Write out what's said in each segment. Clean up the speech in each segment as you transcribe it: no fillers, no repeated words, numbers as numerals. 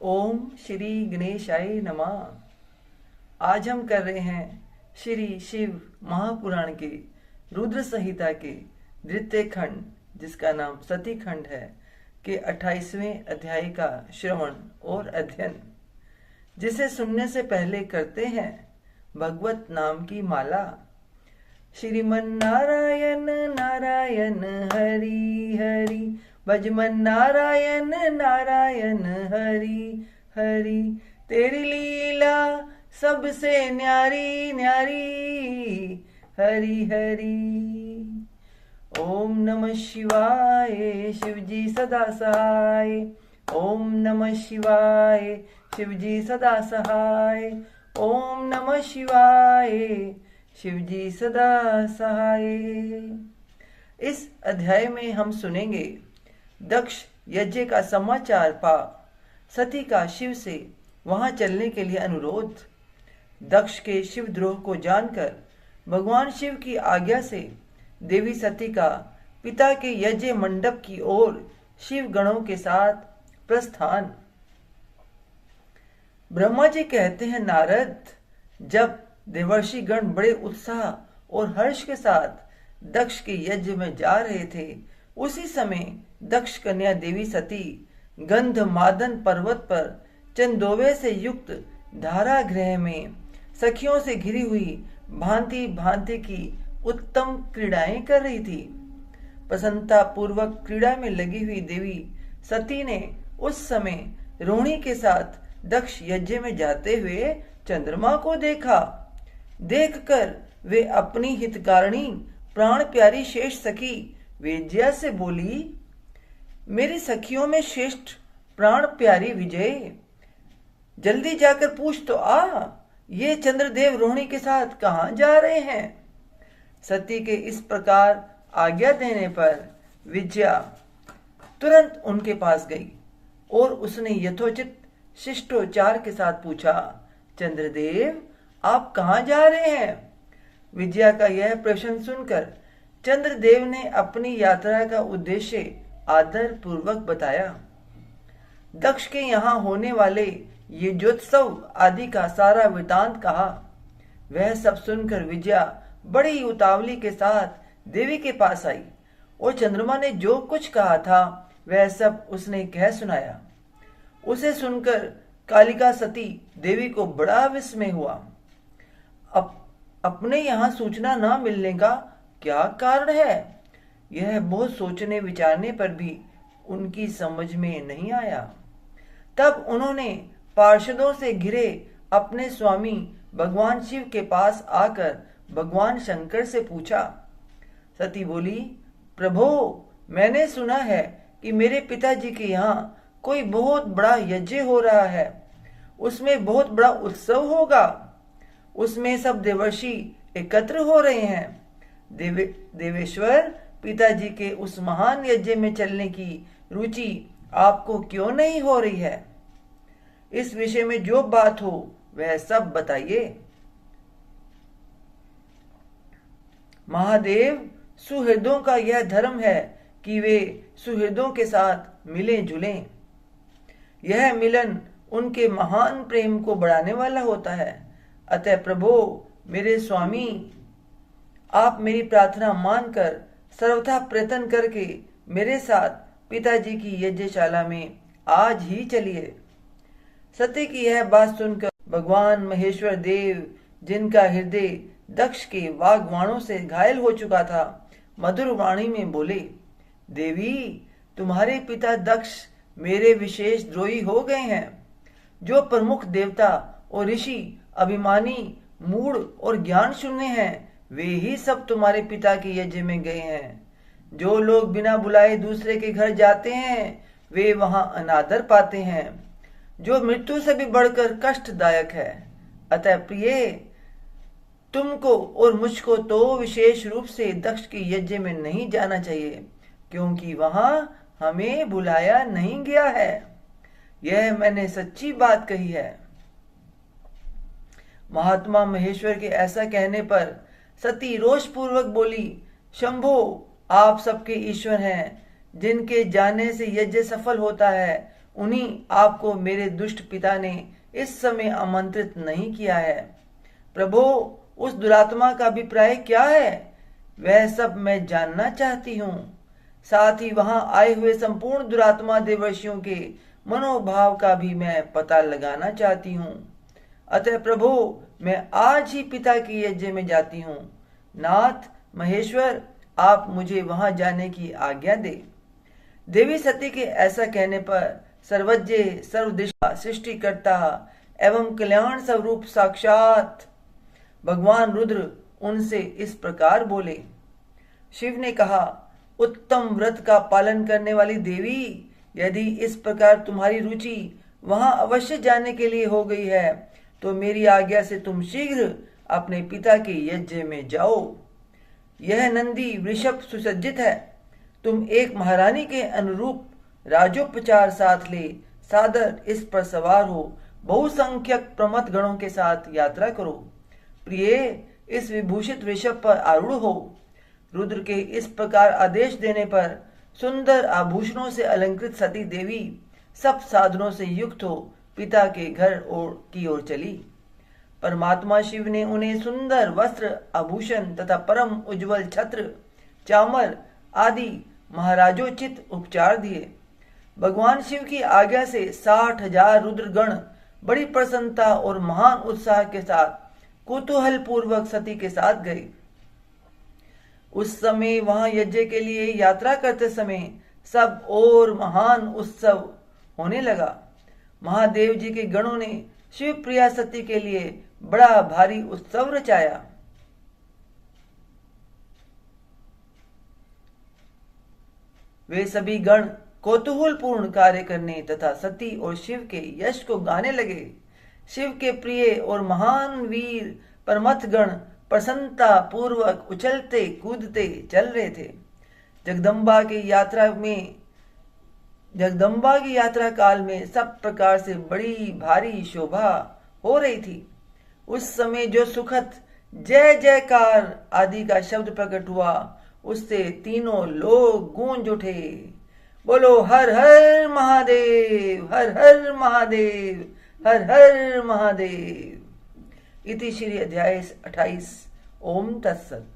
ओम श्री गणेशाय नमः। आज हम कर रहे हैं श्री शिव महापुराण के रुद्र संहिता के द्वितीय खंड, जिसका नाम सती खंड है, के 28वें अध्याय का श्रवण और अध्ययन, जिसे सुनने से पहले करते हैं भगवत नाम की माला। श्रीमन नारायण नारायण हरि हरि, भजमन नारायण नारायण हरि हरि, तेरी लीला सबसे न्यारी न्यारी हरि हरि। ओम नमः शिवाय, शिवजी सदा सहाय। ओम नमः शिवाय, शिवजी सदा सहाय। ओम नमः शिवाय, शिवजी सदा सहाय। इस अध्याय में हम सुनेंगे दक्ष यज्ञ का समाचार पा सती का शिव से वहां चलने के लिए अनुरोध। दक्ष के शिवद्रोह को जानकर भगवान शिव की आज्ञा से देवी सती का पिता के यज्ञ मंडप की ओर शिव गणों के साथ प्रस्थान। ब्रह्मा जी कहते हैं, नारद, जब देवर्षि गण बड़े उत्साह और हर्ष के साथ दक्ष के यज्ञ में जा रहे थे, उसी समय दक्ष कन्या देवी सती गंधमादन पर्वत पर चंदोवे से युक्त धारागृह में सखियों से घिरी हुई भांति भांति की उत्तम क्रीड़ाएं कर रही थी। प्रसन्नता पूर्वक क्रीड़ा में लगी हुई देवी सती ने उस समय रोहिणी के साथ दक्ष यज्ञ में जाते हुए चंद्रमा को देखा। देखकर वे अपनी हितकारिणी प्राण प्यारी शेष सखी विजया से बोली, मेरी सखियों में श्रेष्ठ प्राण प्यारी विजय, जल्दी जाकर पूछ तो आ, ये चंद्रदेव रोहिणी के साथ कहाँ जा रहे हैं। सती के इस प्रकार आज्ञा देने पर विजया तुरंत उनके पास गई और उसने यथोचित शिष्टोचार के साथ पूछा, चंद्रदेव, आप कहाँ जा रहे हैं। विजया का यह प्रश्न सुनकर चंद्रदेव ने अपनी यात्रा का उद्देश्य आदर पूर्वक बताया। दक्ष के यहाँ होने वाले युद्धोत्सव आदि का सारा वृतांत कहा। वह सब सुनकर विजया बड़ी उतावली के साथ देवी के पास आई और चंद्रमा ने जो कुछ कहा था वह सब उसने कह सुनाया। उसे सुनकर कालिका सती देवी को बड़ा विस्मय हुआ। अपने यहाँ सूचना न मिलने का क्या कारण है, यह बहुत सोचने विचारने पर भी उनकी समझ में नहीं आया। तब उन्होंने पार्षदों से घिरे अपने स्वामी भगवान शिव के पास आकर भगवान शंकर से पूछा। सती बोली, प्रभो, मैंने सुना है कि मेरे पिताजी के यहाँ कोई बहुत बड़ा यज्ञ हो रहा है, उसमें बहुत बड़ा उत्सव होगा, उसमें सब देवर्षि एकत्र हो रहे हैं। देवेश्वर, पिताजी के उस महान यज्ञ में चलने की रुचि आपको क्यों नहीं हो रही है। इस विषय में जो बात हो वह सब बताइए। महादेव, सुहृदों का यह धर्म है कि वे सुहृदों के साथ मिलें जुलें। यह मिलन उनके महान प्रेम को बढ़ाने वाला होता है। अतः प्रभो, मेरे स्वामी, आप मेरी प्रार्थना मानकर सर्वथा प्रयत्न करके मेरे साथ पिताजी की यज्ञशाला में आज ही चलिए। सती की यह बात सुनकर भगवान महेश्वर देव, जिनका हृदय दक्ष के वाग्वाणों से घायल हो चुका था, मधुर वाणी में बोले, देवी, तुम्हारे पिता दक्ष मेरे विशेष द्रोही हो गए हैं। जो प्रमुख देवता और ऋषि अभिमानी, मूढ़ और ज्ञान शून्य हैं, वे ही सब तुम्हारे पिता के यज्ञ में गए हैं। जो लोग बिना बुलाए दूसरे के घर जाते हैं, वे वहां अनादर पाते हैं, जो मृत्यु से भी बढ़कर कष्टदायक है। अतः प्रिय, तुमको और मुझको तो विशेष रूप से दक्ष के यज्ञ में नहीं जाना चाहिए, क्योंकि वहां हमें बुलाया नहीं गया है। यह मैंने सच्ची बात कही है। महात्मा महेश्वर के ऐसा कहने पर सती रोष पूर्वक बोली, शंभो, आप सबके ईश्वर हैं, जिनके जाने से यज्ञ सफल होता है, उन्हीं आपको मेरे दुष्ट पिता ने इस समय आमंत्रित नहीं किया है। प्रभु, उस दुरात्मा का अभिप्राय क्या है, वह सब मैं जानना चाहती हूँ। साथ ही वहां आए हुए संपूर्ण दुरात्मा देवर्षियों के मनोभाव का भी मैं पता लगाना चाहती हूँ। अतः प्रभु, मैं आज ही पिता के यज्ञ में जाती हूँ। नाथ महेश्वर, आप मुझे वहां जाने की आज्ञा दे। देवी सती के ऐसा कहने पर सर्वज्ञ सर्वदिशा सृष्टिकर्ता एवं कल्याण स्वरूप साक्षात भगवान रुद्र उनसे इस प्रकार बोले। शिव ने कहा, उत्तम व्रत का पालन करने वाली देवी, यदि इस प्रकार तुम्हारी रुचि वहां अवश्य जाने के लिए हो गई है तो मेरी आज्ञा से तुम शीघ्र अपने पिता के यज्ञ में जाओ। यह नंदी वृषभ सुसज्जित है। तुम एक महारानी के अनुरूप राजोपचार साथ ले सादर इस पर सवार हो बहुसंख्यक प्रमथ गणों के साथ यात्रा करो। प्रिय, इस विभूषित वृषभ पर आरूढ़ हो। रुद्र के इस प्रकार आदेश देने पर सुंदर आभूषणों से अलंकृत सती देवी सब साधनों से युक्त हो पिता के घर की ओर चली। परमात्मा शिव ने उन्हें सुंदर वस्त्र, आभूषण तथा परम उज्जवल छत्र, चामर आदि महाराजोचित उपचार दिए। भगवान शिव की आज्ञा से 60,000 रुद्रगण बड़ी प्रसन्नता और महान उत्साह के साथ कुतूहल पूर्वक सती के साथ गए। उस समय वहां यज्ञ के लिए यात्रा करते समय सब और महान उत्सव होने लगा। महादेव जी के गणों ने शिव प्रिया सती के लिए बड़ा भारी उत्सव रचाया। वे सभी गण कौतूहल पूर्ण कार्य करने तथा सती और शिव के यश को गाने लगे। शिव के प्रिय और महान वीर परमथ गण प्रसन्नता पूर्वक उछलते कूदते चल रहे थे। जगदम्बा की यात्रा काल में सब प्रकार से बड़ी भारी शोभा हो रही थी। उस समय जो सुखद जय जयकार आदि का शब्द प्रकट हुआ, उससे तीनों लोग गूंज उठे। बोलो हर हर महादेव, हर हर महादेव, हर हर महादेव। इति श्री अध्याय 28। ओम तत्सत।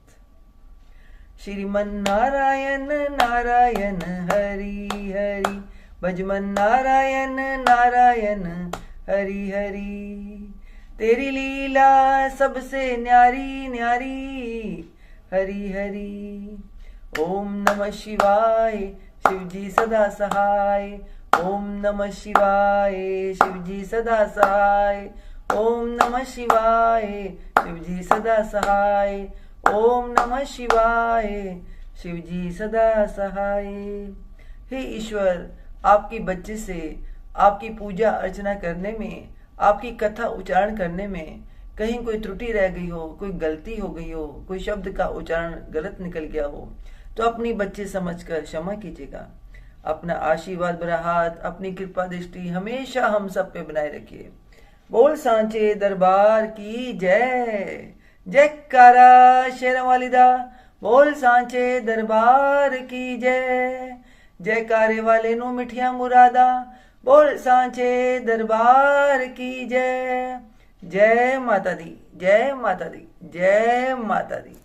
श्रीमन नारायण नारायण हरि हरि, भजमन नारायण नारायण हरि हरि। तेरी लीला सबसे न्यारी न्यारी, हरि हरि। ओम नमः शिवाय, शिवजी सदा सहाय। ओम नमः शिवाय, शिवजी सदा सहाय। ओम नमः शिवाय, शिवजी सदा सहाय। ओम नमः शिवाय, शिवजी सदा सहाय। हे ईश्वर, आपकी बच्चे से आपकी पूजा अर्चना करने में, आपकी कथा उच्चारण करने में कहीं कोई त्रुटि रह गई हो, कोई गलती हो गई हो, कोई शब्द का उच्चारण गलत निकल गया हो तो अपनी बच्चे समझकर क्षमा कीजिएगा। अपना आशीर्वाद भरा हाथ, अपनी कृपा दृष्टि हमेशा हम सब पे बनाए रखिए। बोल सांचे दरबार की जय। जयकारा शेरों वाली दा। बोल सांचे दरबार की जय। जयकारे वाले नु मिठिया मुरादा। बोल सांचे दरबार की जय। जय माता दी, जय माता दी, जय माता दी।